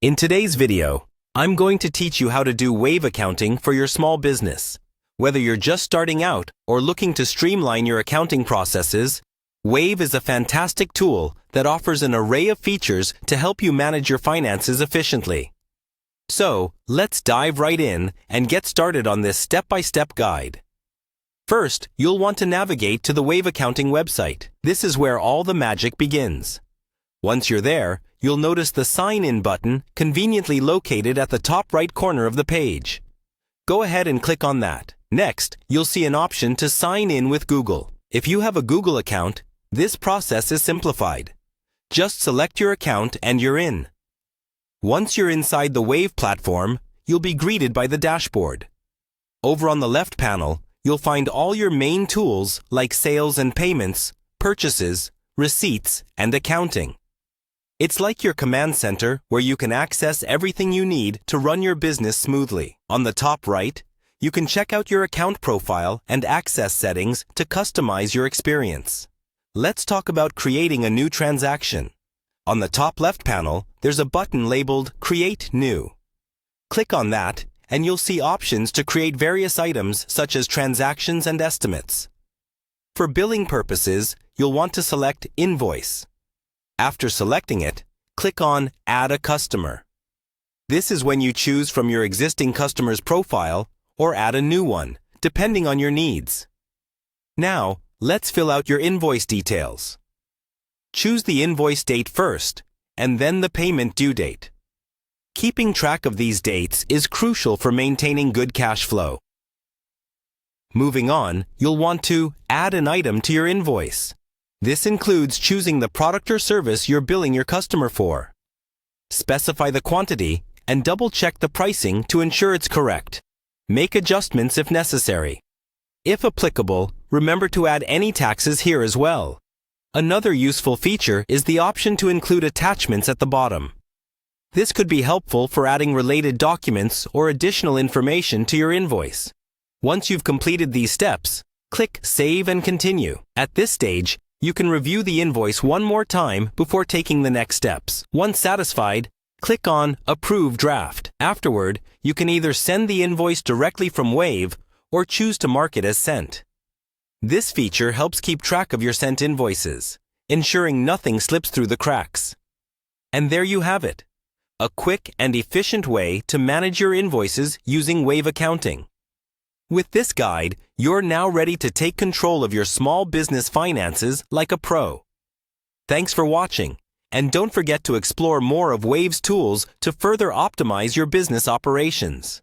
In today's video, I'm going to teach you how to do Wave accounting for your small business. Whether you're just starting out or looking to streamline your accounting processes, Wave is a fantastic tool that offers an array of features to help you manage your finances efficiently. So, let's dive right in and get started on this step-by-step guide. First, you'll want to navigate to the Wave accounting website. This is where all the magic begins. Once you're there, you'll notice the Sign In button conveniently located at the top right corner of the page. Go ahead and click on that. Next, you'll see an option to sign in with Google. If you have a Google account, this process is simplified. Just select your account and you're in. Once you're inside the Wave platform, you'll be greeted by the dashboard. Over on the left panel, you'll find all your main tools like sales and payments, purchases, receipts, and accounting. It's like your command center where you can access everything you need to run your business smoothly. On the top right, you can check out your account profile and access settings to customize your experience. Let's talk about creating a new transaction. On the top left panel, there's a button labeled Create New. Click on that, and you'll see options to create various items such as transactions and estimates. For billing purposes, you'll want to select Invoice. After selecting it, click on Add a Customer. This is when you choose from your existing customer's profile or add a new one, depending on your needs. Now, let's fill out your invoice details. Choose the invoice date first, and then the payment due date. Keeping track of these dates is crucial for maintaining good cash flow. Moving on, you'll want to add an item to your invoice. This includes choosing the product or service you're billing your customer for. Specify the quantity and double-check the pricing to ensure it's correct. Make adjustments if necessary. If applicable, remember to add any taxes here as well. Another useful feature is the option to include attachments at the bottom. This could be helpful for adding related documents or additional information to your invoice. Once you've completed these steps, click Save and Continue. At this stage, you can review the invoice one more time before taking the next steps. Once satisfied, click on Approve Draft. Afterward, you can either send the invoice directly from Wave or choose to mark it as sent. This feature helps keep track of your sent invoices, ensuring nothing slips through the cracks. And there you have it, a quick and efficient way to manage your invoices using Wave accounting. With this guide, you're now ready to take control of your small business finances like a pro. Thanks for watching, and don't forget to explore more of Wave's tools to further optimize your business operations.